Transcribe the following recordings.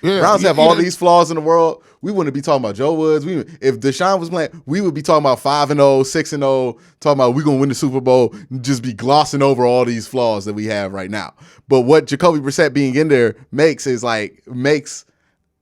Yeah, Browns yeah, have all yeah. these flaws in the world. We wouldn't be talking about Joe Woods. If Deshaun was playing, we would be talking about 5-0, 6-0, talking about we're gonna win the Super Bowl, and just be glossing over all these flaws that we have right now. But what Jacoby Brissett being in there makes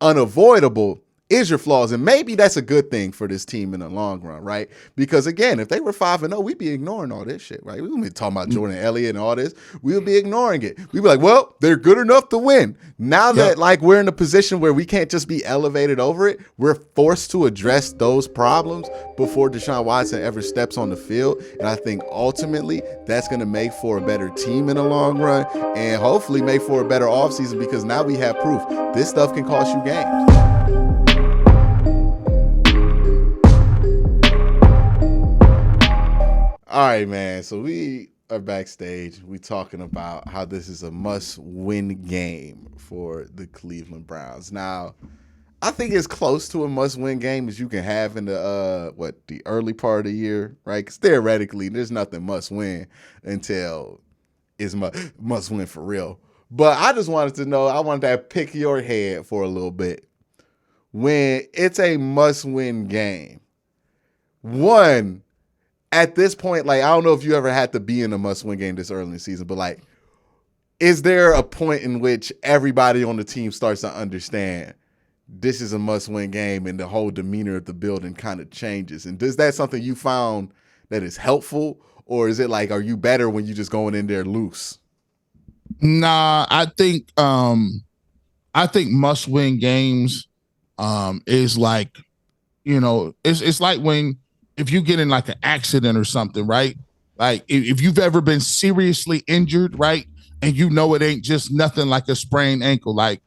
unavoidable is your flaws. And maybe that's a good thing for this team in the long run, right? Because again, if they were 5-0, we'd be ignoring all this shit, right? We wouldn't be talking about Jordan Elliott and all this. We would be ignoring it. We'd be like, well, they're good enough to win. Now Yep. that like we're in a position where we can't just be elevated over it, we're forced to address those problems before Deshaun Watson ever steps on the field. And I think ultimately that's going to make for a better team in the long run and hopefully make for a better offseason because now we have proof this stuff can cost you games. All right, man. So we are backstage. We talking about how this is a must-win game for the Cleveland Browns. Now, I think it's close to a must-win game as you can have in the early part of the year, right? Because theoretically, there's nothing must-win until it's must-win for real. But I just wanted to know. I wanted to pick your head for a little bit. When it's a must-win game, one, at this point, like, I don't know if you ever had to be in a must-win game this early in the season, but like, is there a point in which everybody on the team starts to understand this is a must-win game and the whole demeanor of the building kind of changes? And is that something you found that is helpful, or is it like, are you better when you just going in there loose? Nah, I think must win games is like, it's like when if you get in like an accident or something, right? Like if you've ever been seriously injured, right? And you know it ain't just nothing like a sprained ankle, like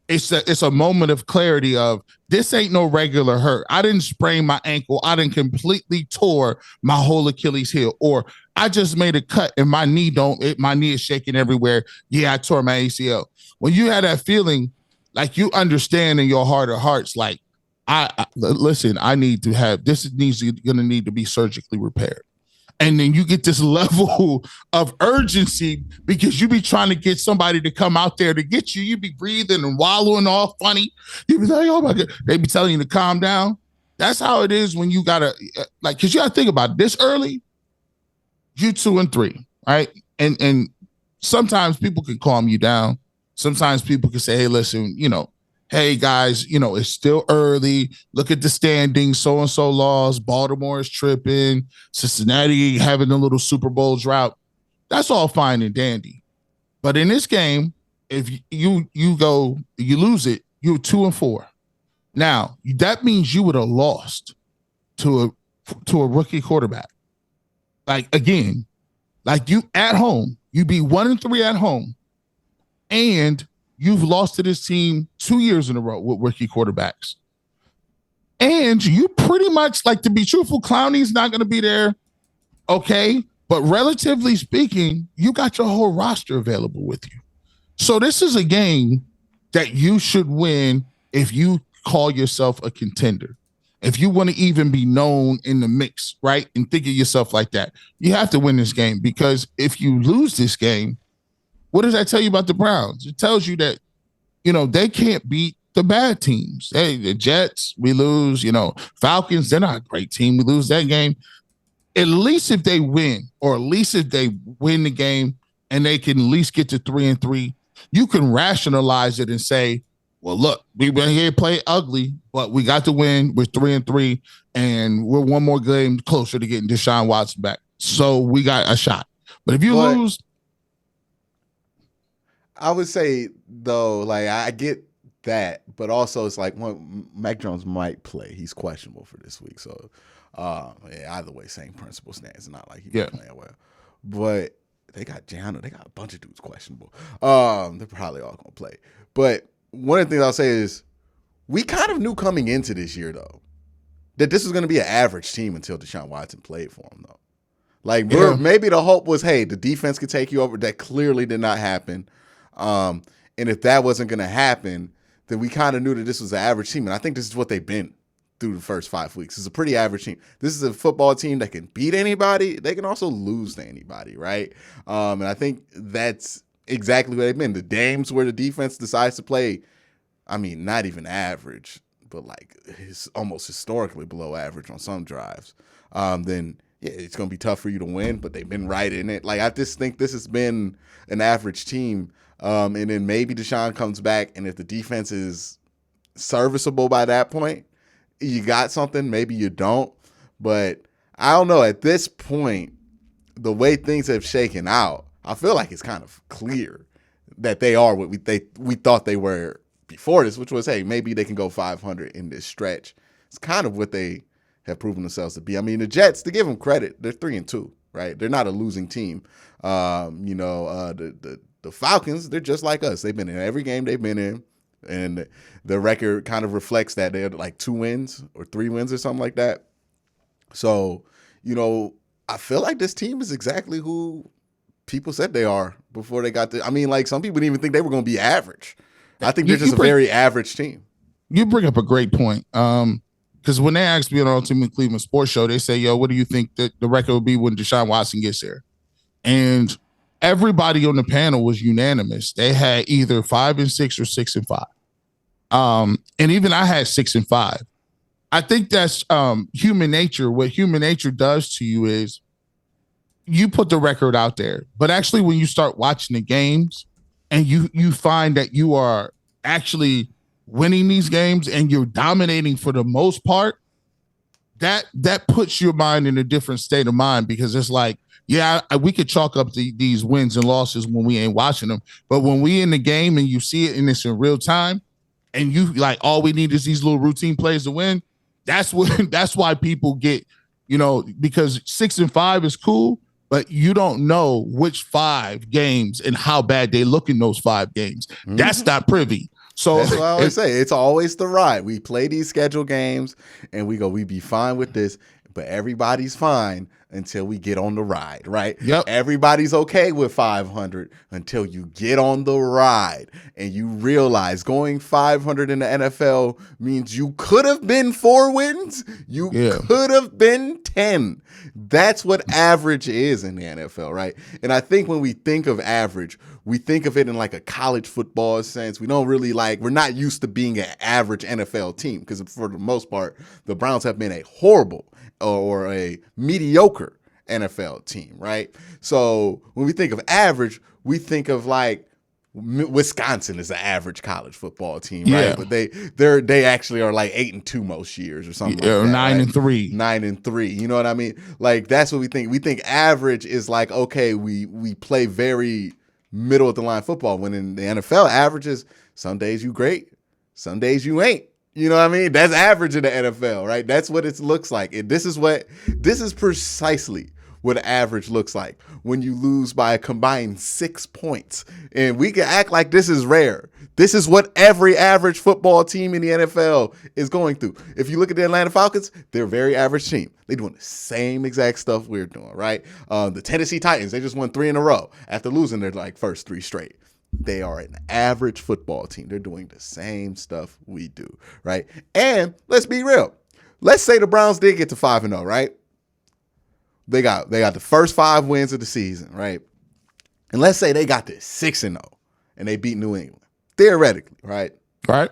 it's a moment of clarity of this ain't no regular hurt. I didn't sprain my ankle. I didn't completely tore my whole Achilles heel, or I just made a cut and my knee is shaking everywhere. Yeah, I tore my ACL. When you had that feeling, like you understand in your heart of hearts, like I listen, I need to have this needs going to need to be surgically repaired. And then you get this level of urgency because you be trying to get somebody to come out there to get you. You be breathing and wallowing all funny. You be like, oh my God. They be telling you to calm down. That's how it is when you gotta like, cause you gotta think about it. This early, you 2-3, right? And sometimes people can calm you down. Sometimes people can say, hey, listen, hey guys, it's still early. Look at the standings. So and so lost. Baltimore is tripping. Cincinnati having a little Super Bowl drought. That's all fine and dandy. But in this game, if you lose it, you're 2-4. Now that means you would have lost to a rookie quarterback. Like again, like you at home, you be 1-3 at home, and you've lost to this team 2 years in a row with rookie quarterbacks. And you pretty much, like, to be truthful, Clowney's not going to be there. Okay. But relatively speaking, you got your whole roster available with you. So this is a game that you should win if you call yourself a contender. If you want to even be known in the mix, right? And think of yourself like that, you have to win this game, because if you lose this game, what does that tell you about the Browns? It tells you that, they can't beat the bad teams. Hey, the Jets, we lose, Falcons, they're not a great team. We lose that game. At least if they win, or at least if they win the game and they can at least get to 3-3, you can rationalize it and say, well, look, we've been here to play ugly, but we got to win. We're 3-3, and we're one more game closer to getting Deshaun Watson back. So we got a shot. But if you lose, I would say though, like, I get that, but also it's like Mac Jones might play. He's questionable for this week, so yeah, either way, same principle stands. It's not like he's playing well, but they got Gianna. They got a bunch of dudes questionable. They're probably all gonna play. But one of the things I'll say is we kind of knew coming into this year though that this was going to be an average team until Deshaun Watson played for him though. Like maybe the hope was, hey, the defense could take you over. That clearly did not happen. And if that wasn't going to happen, then we kind of knew that this was an average team. And I think this is what they've been through the first 5 weeks. It's a pretty average team. This is a football team that can beat anybody. They can also lose to anybody, right? And I think that's exactly what they've been. The games where the defense decides to play I mean, not even average, but like almost historically below average on some drives, then yeah, it's going to be tough for you to win, but they've been right in it. Like, I just think this has been an average team. And then maybe Deshaun comes back, and if the defense is serviceable by that point, you got something. Maybe you don't. But I don't know. At this point, the way things have shaken out, I feel like it's kind of clear that they are what we thought they were before this, which was, hey, maybe they can go 500 in this stretch. It's kind of what they have proven themselves to be. I mean, the Jets, to give them credit, they're 3-2, right? They're not a losing team. The Falcons, they're just like us. They've been in every game they've been in, and the record kind of reflects that. They're like 2 wins or 3 wins or something like that. So, I feel like this team is exactly who people said they are before they got I mean, like, some people didn't even think they were going to be average. I think they're just a very average team. You bring up a great point. Because when they asked me on our Ultimate Cleveland Sports Show, they say, yo, what do you think that the record will be when Deshaun Watson gets there? And everybody on the panel was unanimous. They had either 5-6 or 6-5. And even I had 6-5. I think that's human nature. What human nature does to you is you put the record out there, but actually when you start watching the games and you find that you are actually winning these games and you're dominating for the most part, that puts your mind in a different state of mind, because it's like, yeah, we could chalk up these wins and losses when we ain't watching them, but when we in the game and you see it and it's in real time, and you like, all we need is these little routine plays to win. That's why people get, because 6-5 is cool, but you don't know which 5 games and how bad they look in those 5 games. Mm-hmm. That's not privy. So that's what I always say. It's always the ride. We play these scheduled games and we be fine with this, but everybody's fine until we get on the ride, right? Yep. Everybody's okay with 500 until you get on the ride and you realize going 500 in the NFL means you could have been 4 wins. You could have been 10. That's what average is in the NFL, right? And I think when we think of average, we think of it in like a college football sense. We don't really we're not used to being an average NFL team, because for the most part, the Browns have been a horrible or a mediocre NFL team, right? So when we think of average, we think of like Wisconsin is an average college football team, right? But they actually are like 8-2 most years or something. Yeah, like that, 9-3. 9-3. You know what I mean? Like, that's what we think. We think average is like, okay, we play very middle of the line football. When in the NFL, average is some days you great, some days you ain't. You know what I mean? That's average in the NFL, right? That's what it looks like. And this is precisely what average looks like when you lose by a combined 6 points. And we can act like this is rare. This is what every average football team in the NFL is going through. If you look at the Atlanta Falcons, they're a very average team. They're doing the same exact stuff we're doing, right? The Tennessee Titans, they just won 3 in a row after losing their first 3 straight. They are an average football team. They're doing the same stuff we do, right? And let's be real. Let's say the Browns did get to 5-0, right? They got the first 5 wins of the season, right? And let's say they got this 6-0 and they beat New England, theoretically, right? Right.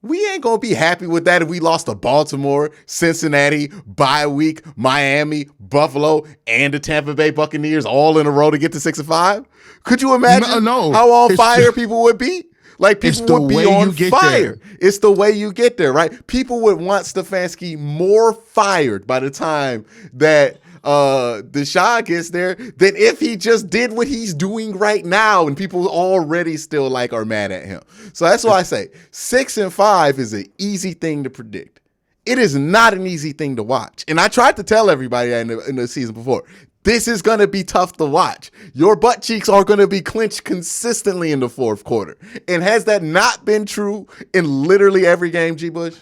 We ain't going to be happy with that if we lost to Baltimore, Cincinnati, bye week, Miami, Buffalo, and the Tampa Bay Buccaneers all in a row to get to 6-5. Could you imagine how on fire people would be? Like, people would be on fire. It's the way you get there, right? People would want Stefanski more fired by the time that Deshaun gets there than if he just did what he's doing right now, and people already still are mad at him. So that's why I say 6-5 is an easy thing to predict. It is not an easy thing to watch. And I tried to tell everybody in the season before, this is going to be tough to watch. Your butt cheeks are going to be clenched consistently in the fourth quarter. And has that not been true in literally every game, G. Bush?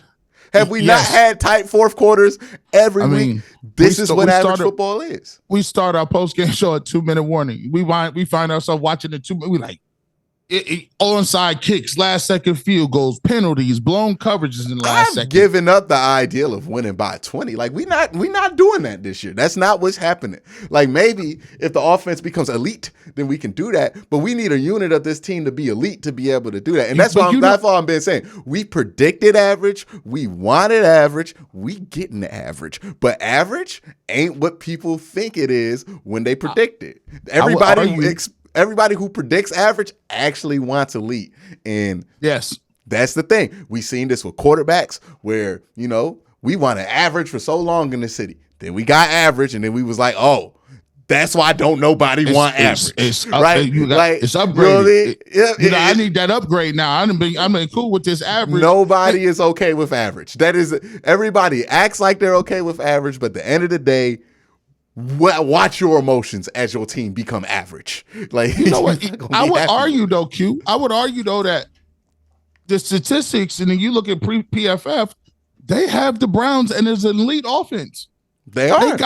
Have we not had tight fourth quarters every week? This is what average football is. We start our post-game show at 2-minute warning. We find ourselves watching the 2 minute. We like, onside kicks, last second field goals, penalties, blown coverages in the last I've second. given up the ideal of winning by 20. Like we not doing that this year. That's not what's happening. Like maybe if the offense becomes elite, then we can do that. But we need a unit of this team to be elite to be able to do that. And that's that's all I've been saying. We predicted average. We wanted average. We getting the average. But average ain't what people think it is when they predict it. Everybody who predicts average actually wants elite. And yes. That's the thing. We've seen this with quarterbacks where, we want an average for so long in the city. Then we got average, and then we was like, oh, that's why don't nobody want average. It's right? It's upgraded. I need that upgrade now. I'm been cool with this average. Nobody is okay with average. That is, everybody acts like they're okay with average, but at the end of the day, watch your emotions as your team become average. Like, you know what? I would argue though, Q. I would argue though that the statistics, and then you look at PFF, they have the Browns and there's an elite offense. They are.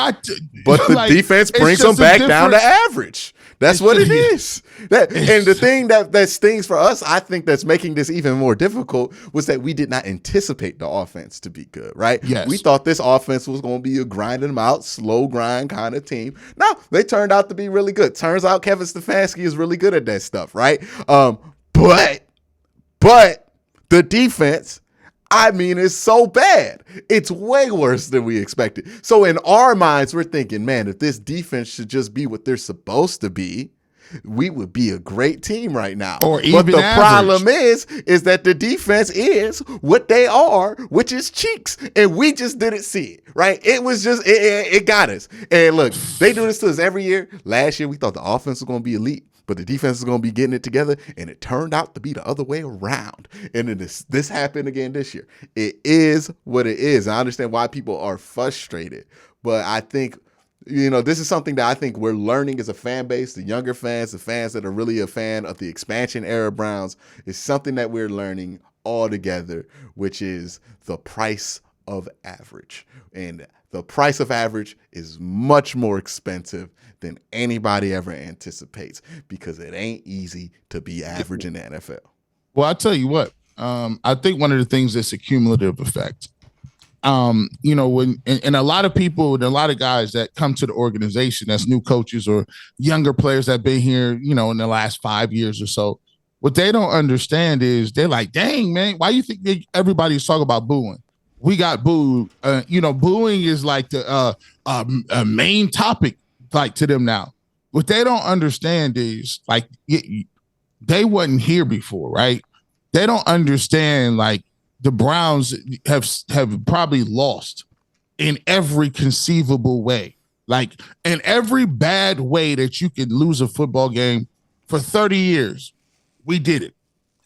But the defense brings them back down to average. That's what it is. And the thing that stings for us, I think that's making this even more difficult, was that we did not anticipate the offense to be good, right? Yes. We thought this offense was going to be a grinding them out, slow grind kind of team. No, they turned out to be really good. Turns out Kevin Stefanski is really good at that stuff, right? But the defense, is so bad. It's way worse than we expected. So in our minds, we're thinking, man, if this defense should just be what they're supposed to be, we would be a great team right now. Or even but the average. problem is that the defense is what they are, which is cheeks. And we just didn't see it, right? It was just, it got us. And look, they do this to us every year. Last year, we thought the offense was going to be elite, but the defense is going to be getting it together, and it turned out to be the other way around. And then this happened again this year. It is what it is. I understand why people are frustrated, but I think, this is something that I think we're learning as a fan base, the younger fans, the fans that are really a fan of the expansion era Browns, is something that we're learning all together, which is the price of average. And the price of average is much more expensive than anybody ever anticipates, because it ain't easy to be average in the NFL. Well, I'll tell you what, I think one of the things that's a cumulative effect, when and a lot of people and a lot of guys that come to the organization that's new coaches or younger players that have been here, in the last 5 years or so, what they don't understand is they're like, dang, man, why do you think everybody's talking about booing? We got booed. Booing is like the a main topic, like, to them now. What they don't understand is, like, they wasn't here before, right? They don't understand, like, the Browns have probably lost in every conceivable way, like in every bad way that you could lose a football game for 30 years. We did it.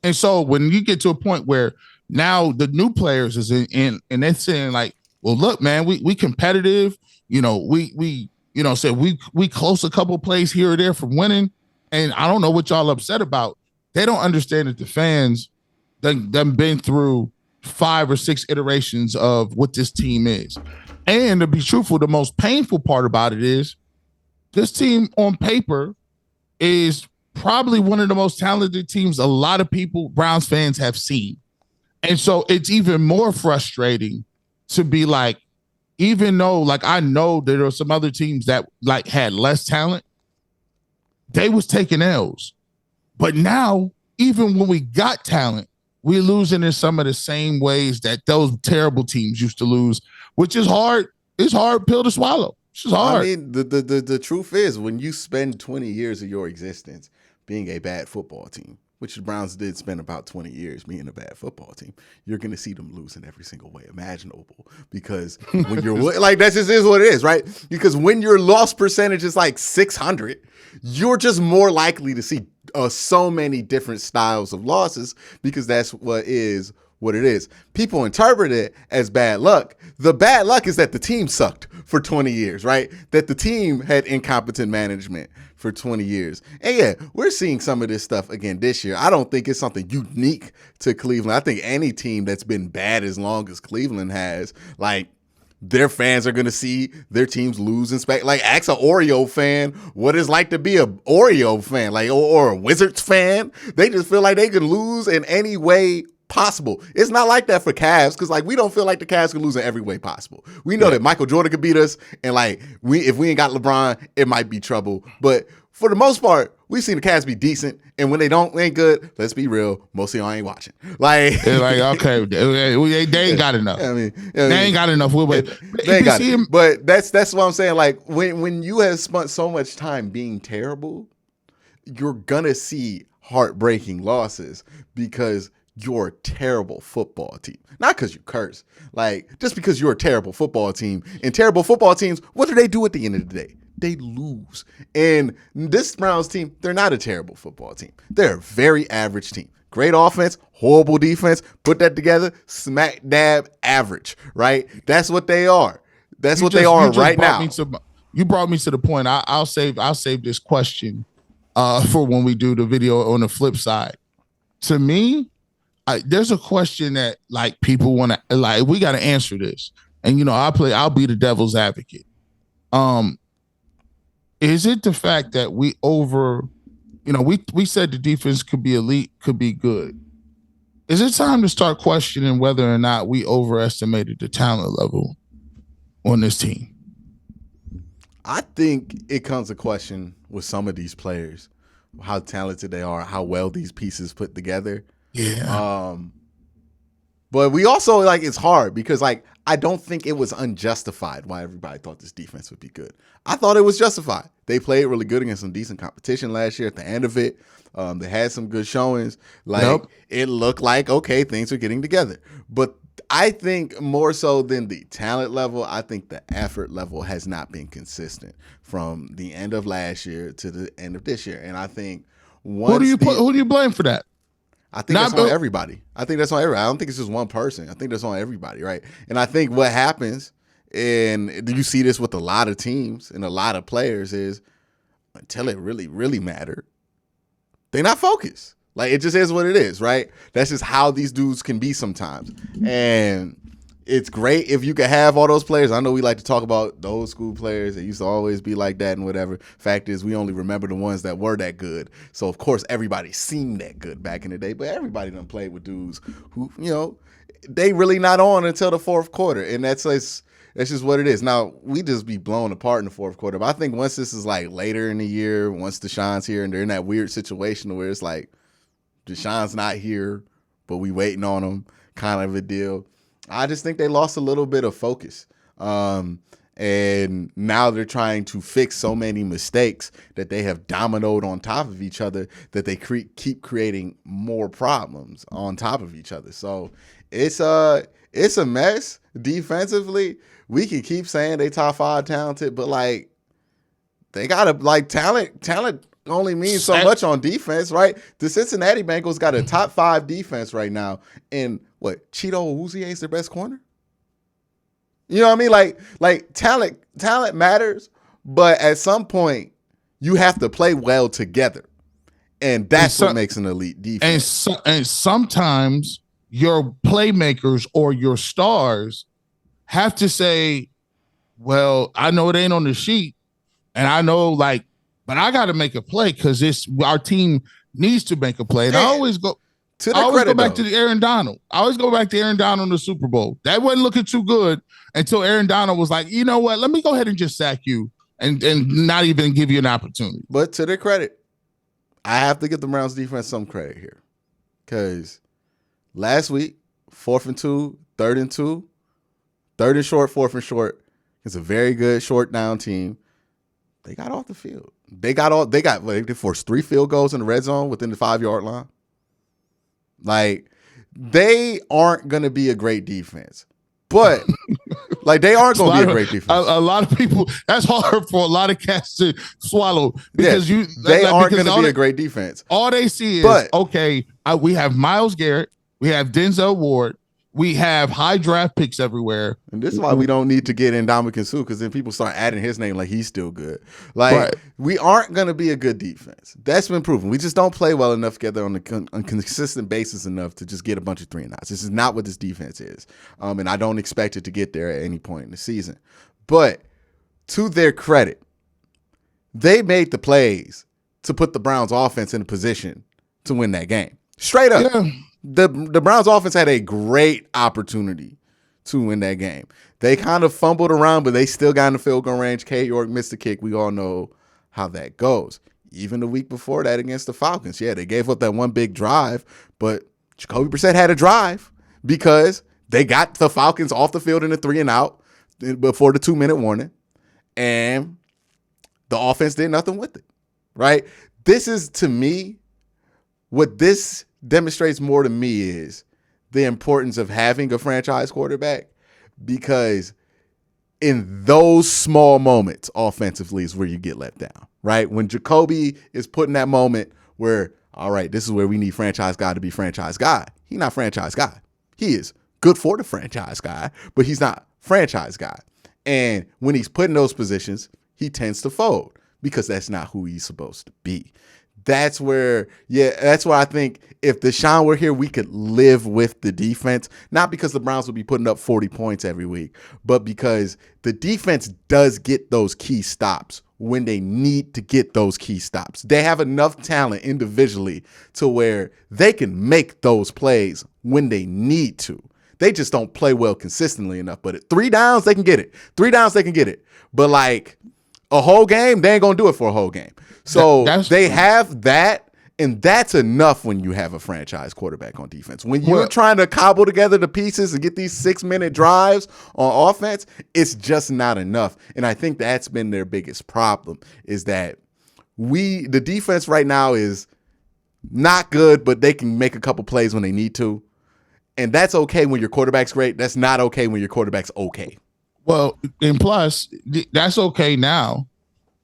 And so when you get to a point where now the new players is in and they're saying, like, well, look, man, we competitive, said we close a couple plays here or there from winning, and I don't know what y'all upset about. They don't understand that the fans done been through 5 or 6 iterations of what this team is. And to be truthful, the most painful part about it is this team on paper is probably one of the most talented teams a lot of people, Browns fans, have seen. And so it's even more frustrating to be like, even though, like, I know there are some other teams that, like, had less talent, they was taking L's. But now, even when we got talent, we're losing in some of the same ways that those terrible teams used to lose, which is hard. It's a hard pill to swallow. It's just hard. The truth is, when you spend 20 years of your existence being a bad football team, which the Browns did spend about 20 years being a bad football team, you're going to see them lose in every single way imaginable. Because when you're like, that just is what it is, right? Because when your loss percentage is like 600, you're just more likely to see so many different styles of losses, because that's what it is. People interpret it as bad luck. The bad luck is that the team sucked for 20 years, right? That the team had incompetent management for 20 years. And yeah, we're seeing some of this stuff again this year. I don't think it's something unique to Cleveland. I think any team that's been bad as long as Cleveland has, like, their fans are going to see their teams lose and like ask an Oreo fan what it's like to be a Oreo fan, like or a Wizards fan. They just feel like they can lose in any way possible. It's not like that for Cavs because like we don't feel like the Cavs can lose in every way possible. We know that Michael Jordan could beat us, and like if we ain't got LeBron, it might be trouble. But for the most part, we've seen the Cavs be decent, and when they ain't good. Let's be real, most of y'all ain't watching. Like, okay, they ain't got enough. They ain't got enough. They ain't got it. But that's what I'm saying. Like when you have spent so much time being terrible, you're gonna see heartbreaking losses because you're a terrible football team. Not because you curse, like just because you're a terrible football team. And terrible football teams, what do they do at the end of the day? They lose. And this Browns team, they're not a terrible football team. They're a very average team. Great offense, horrible defense. Put that together, smack dab average, right? That's what they are. That's what they are right now. You brought me to the point. I'll save this question for when we do the video on the flip side. To me, there's a question that like people want to like. We got to answer this, and I'll be the devil's advocate. Is it the fact that we said the defense could be elite, could be good? Is it time to start questioning whether or not we overestimated the talent level on this team? I think it comes a question with some of these players, how talented they are, how well these pieces put together. Yeah. But we also it's hard because I don't think it was unjustified why everybody thought this defense would be good. I thought it was justified. They played really good against some decent competition last year. At the end of it, they had some good showings. It looked like, okay, things are getting together. But I think more so than the talent level, I think the effort level has not been consistent from the end of last year to the end of this year. And I think who do you blame for that? I think that's on everybody. I don't think it's just one person. I think that's on everybody, right? And I think what happens, and you see this with a lot of teams and a lot of players, is until it really, really mattered, they're not focused. Like, it just is what it is, right? That's just how these dudes can be sometimes. And it's great if you can have all those players. I know we like to talk about the old school players that used to always be like that and whatever. Fact is, we only remember the ones that were that good. So, of course, everybody seemed that good back in the day. But everybody done played with dudes who, they really not on until the fourth quarter. And that's just what it is. Now, we just be blown apart in the fourth quarter. But I think once this is like later in the year, once Deshaun's here and they're in that weird situation where it's like Deshaun's not here, but we waiting on him kind of a deal. I just think they lost a little bit of focus. And now they're trying to fix so many mistakes that they have dominoed on top of each other that they keep creating more problems on top of each other. So it's a mess defensively. We can keep saying they top 5 talented, but they gotta talent only means so much on defense, right? The Cincinnati Bengals got a top 5 defense right now, and Cheeto Uzie is their best corner? You know what I mean? Like talent matters, but at some point you have to play well together, and that's what makes an elite defense. And sometimes your playmakers or your stars have to say, "Well, I know it ain't on the sheet, and I know but I got to make a play because our team needs to make a play." And I always go back to Aaron Donald. I always go back to Aaron Donald in the Super Bowl. That wasn't looking too good until Aaron Donald was like, you know what? Let me go ahead and just sack you and not even give you an opportunity. But to their credit, I have to give the Browns defense some credit here. Because last week, 4th and 2, 3rd and 2, 3rd and short, 4th and short. It's a very good short down team. They got off the field. They forced 3 field goals in the red zone within the 5-yard line. They aren't going to be a great defense. But, they aren't going to be a great defense. A lot of people, that's hard for a lot of cats to swallow. Because they aren't going to be a great defense. All they see is, we have Myles Garrett, we have Denzel Ward, We have high draft picks everywhere. And this is why we don't need to get Ndamukong Suh, because then people start adding his name like he's still good. Right. We aren't going to be a good defense. That's been proven. We just don't play well enough together on a consistent basis enough to just get a bunch of 3-and-outs. This is not what this defense is. And I don't expect it to get there at any point in the season. But to their credit, they made the plays to put the Browns offense in a position to win that game. Straight up. Yeah. The Browns offense had a great opportunity to win that game. They kind of fumbled around, but they still got in the field goal range. K. York missed the kick. We all know how that goes. Even the week before that against the Falcons, yeah, they gave up that one big drive, but Jacoby Brissett had a drive because they got the Falcons off the field in a 3-and-out before the 2-minute warning, and the offense did nothing with it, right? This is, to me, what this demonstrates more to me is the importance of having a franchise quarterback, because in those small moments offensively is where you get let down, right? When Jacoby is put in that moment where, all right, this is where we need franchise guy to be franchise guy. He's not franchise guy. He is good for the franchise guy, but he's not franchise guy. And when he's put in those positions, he tends to fold because that's not who he's supposed to be. That's where I think if Deshaun were here, we could live with the defense, not because the Browns would be putting up 40 points every week, but because the defense does get those key stops when they need to get those key stops. They have enough talent individually to where they can make those plays when they need to. They just don't play well consistently enough. But at 3 downs, they can get it. 3 downs, they can get it. But like a whole game, they ain't going to do it for a whole game. So they have that, and that's enough when you have a franchise quarterback on defense. When you're trying to cobble together the pieces and get these 6-minute drives on offense, it's just not enough. And I think that's been their biggest problem, is that the defense right now is not good, but they can make a couple plays when they need to. And that's okay when your quarterback's great. That's not okay when your quarterback's okay. Well, and plus, that's okay now.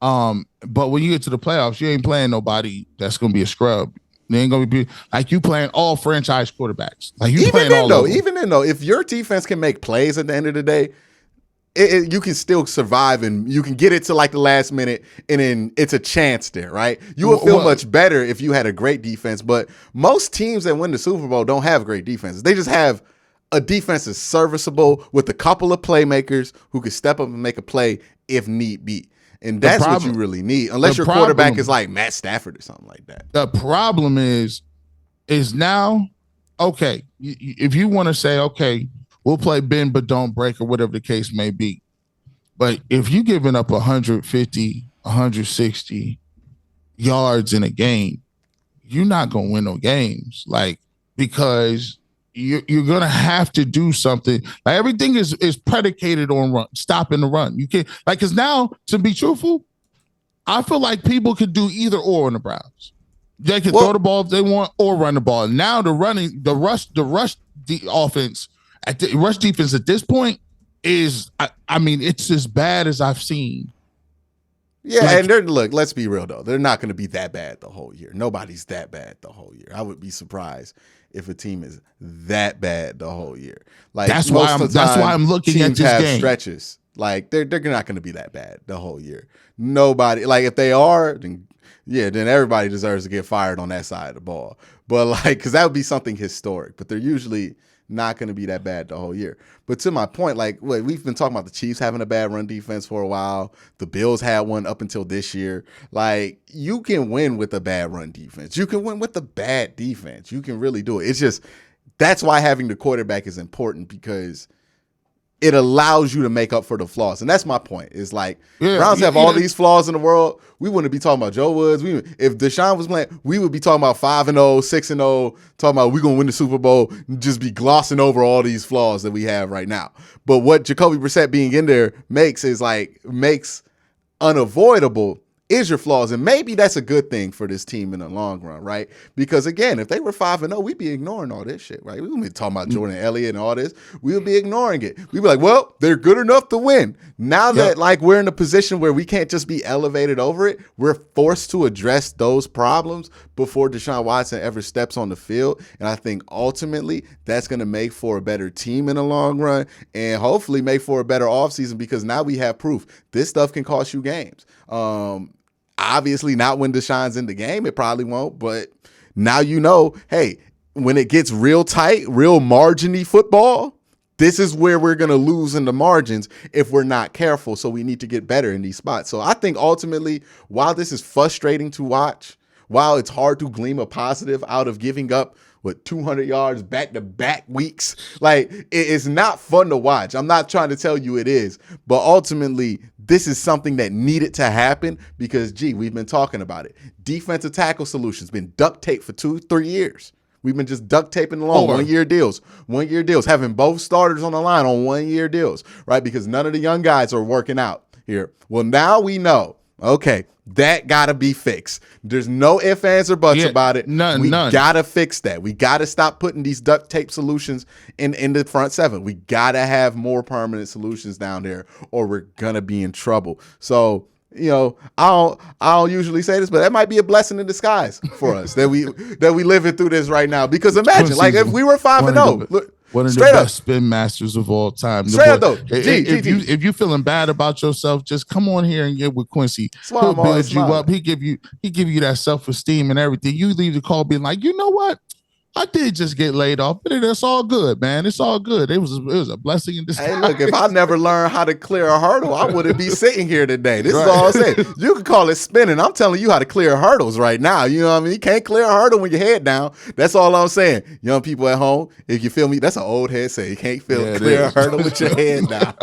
But when you get to the playoffs, you ain't playing nobody that's going to be a scrub. They ain't going to be like you playing all franchise quarterbacks. Like you playing all of them. Even then, though, if your defense can make plays at the end of the day, you can still survive and you can get it to like the last minute, and then it's a chance there, right? You would feel much better if you had a great defense, but most teams that win the Super Bowl don't have great defenses. They just have a defense that's serviceable with a couple of playmakers who can step up and make a play if need be. And that's what you really need, unless your quarterback is like Matt Stafford or something like that. The problem is now, okay, if you want to say, okay, we'll play bend but don't break or whatever the case may be. But if you're giving up 150, 160 yards in a game, you're not going to win no games. Like, because you're going to have to do something. Like everything is predicated on stopping the run. You can't, like, because now, to be truthful, I feel like people could do either or in the Browns. They can throw the ball if they want or run the ball. Now the rush offense, rush defense at this point is, I mean, it's as bad as I've seen. Yeah, like, and look, let's be real though. They're not going to be that bad the whole year. Nobody's that bad the whole year. I would be surprised if a team is that bad the whole year. Like that's why I'm looking at this game. Stretches. Like they're not going to be that bad the whole year. Nobody, like if they are, then everybody deserves to get fired on that side of the ball. But like, because that would be something historic. But they're usually not going to be that bad the whole year. But to my point, like we've been talking about the Chiefs having a bad run defense for a while. The Bills had one up until this year. Like you can win with a bad run defense. You can win with a bad defense. You can really do it. It's just, that's why having the quarterback is important, because it allows you to make up for the flaws. And that's my point. It's like Browns have all these flaws in the world. We wouldn't be talking about Joe Woods. If Deshaun was playing, we would be talking about 5-0, 6-0, talking about we're going to win the Super Bowl, and just be glossing over all these flaws that we have right now. But what Jacoby Brissett being in there makes unavoidable is your flaws. And maybe that's a good thing for this team in the long run, right? Because again, if they were 5-0, we'd be ignoring all this shit, right? We would be talking about Jordan Elliott and all this. We would be ignoring it. We'd be like, well, they're good enough to win. Now that like we're in a position where we can't just be elevated over it, we're forced to address those problems before Deshaun Watson ever steps on the field. And I think ultimately that's going to make for a better team in the long run and hopefully make for a better offseason, because now we have proof this stuff can cost you games. Obviously not when Deshaun's in the game, it probably won't, but now you know, hey, when it gets real tight, real margin-y football, this is where we're going to lose in the margins if we're not careful. So we need to get better in these spots. So I think ultimately, while this is frustrating to watch, while it's hard to glean a positive out of giving up 200 yards back-to-back weeks, like it's not fun to watch. I'm not trying to tell you it is, but ultimately this is something that needed to happen because, we've been talking about it. Defensive tackle solutions been duct taped for 2-3 years. We've been just duct taping along 1-year deals, having both starters on the line on 1-year deals, right? Because none of the young guys are working out here. Well, now we know, okay, that got to be fixed. There's no ifs, ands, or buts about it. None. We got to fix that. We got to stop putting these duct tape solutions in the front seven. We got to have more permanent solutions down there or we're going to be in trouble. So, I don't usually say this, but that might be a blessing in disguise for us that we living through this right now. Because imagine, like, if we were 5-0, look, one of the best spin masters of all time. Straight up, though. If you're feeling bad about yourself, just come on here and get with Quincy. He'll build you up. He give you that self-esteem and everything. You leave the call being like, you know what? I did just get laid off, but it's all good, man. It's all good. It was a blessing in disguise. Hey, look, if I never learned how to clear a hurdle, I wouldn't be sitting here today. This is all I'm saying. You can call it spinning. I'm telling you how to clear hurdles right now. You know what I mean? You can't clear a hurdle when your head down. That's all I'm saying. Young people at home, if you feel me, that's an old head say. You can't clear a hurdle with your head down.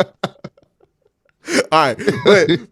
All right,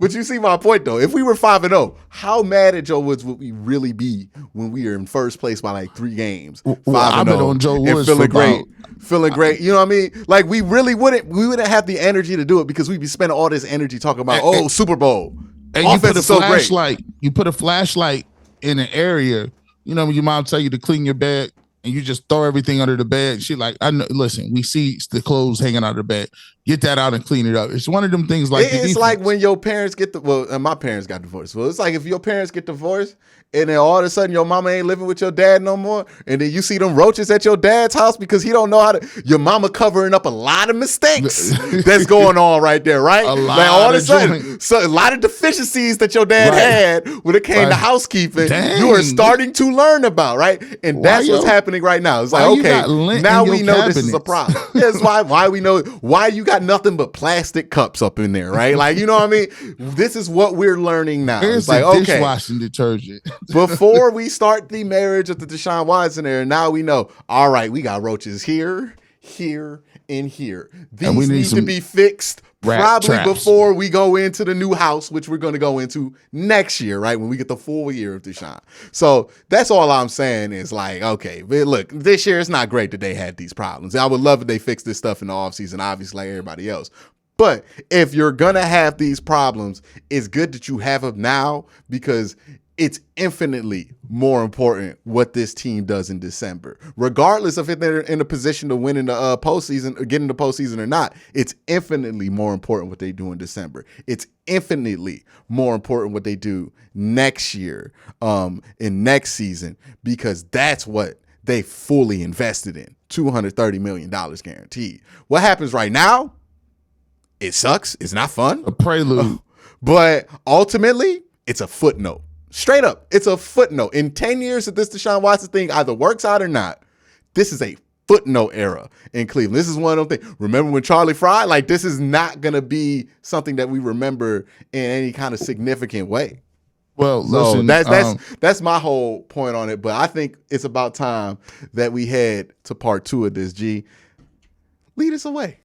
but you see my point though. If we were 5-0, how mad at Joe Woods would we really be when we are in first place by like 3 games? 5-0, I've been on Joe Woods feeling great. You know what I mean? Like we really wouldn't have the energy to do it because we'd be spending all this energy talking about Super Bowl. And you put a flashlight. You put a flashlight in an area. You know when your mom tell you to clean your bed. And you just throw everything under the bed. She like, I know. Listen, we see the clothes hanging out of the bed. Get that out and clean it up. It's one of them things like it's like when your parents get and my parents got divorced. Well, it's like if your parents get divorced and then all of a sudden your mama ain't living with your dad no more, and then you see them roaches at your dad's house because he don't know how to. Your mama covering up a lot of mistakes that's going on right there, right? Like all of a sudden, a lot of deficiencies that your dad had when it came to housekeeping, you are starting to learn about, right? And that's what's happening right now. It's like, okay, now we know this is a problem. That's why we know why you got nothing but plastic cups up in there, right? Like, you know what I mean? This is what we're learning now. It's like, dishwashing detergent. Before we start the marriage of the Deshaun Watson era, now we know, all right, we got roaches here, and here. These need to be fixed probably before we go into the new house, which we're going to go into next year, right? When we get the full year of Deshaun. So that's all I'm saying is like, okay, but look, this year it's not great that they had these problems. I would love if they fixed this stuff in the offseason, obviously, like everybody else. But if you're going to have these problems, it's good that you have them now because it's infinitely more important what this team does in December. Regardless of if they're in a position to win in the postseason or get in the postseason or not, it's infinitely more important what they do in December. It's infinitely more important what they do next year, in next season, because that's what they fully invested in. $230 million guaranteed. What happens right now? It sucks. It's not fun. A prelude. But ultimately, it's a footnote. Straight up, it's a footnote. In 10 years, if this Deshaun Watson thing either works out or not, this is a footnote era in Cleveland. This is one of those things. Remember when Charlie Fry? Like, this is not going to be something that we remember in any kind of significant way. Well, so listen, that's my whole point on it. But I think it's about time that we head to part 2 of this, G. Lead us away.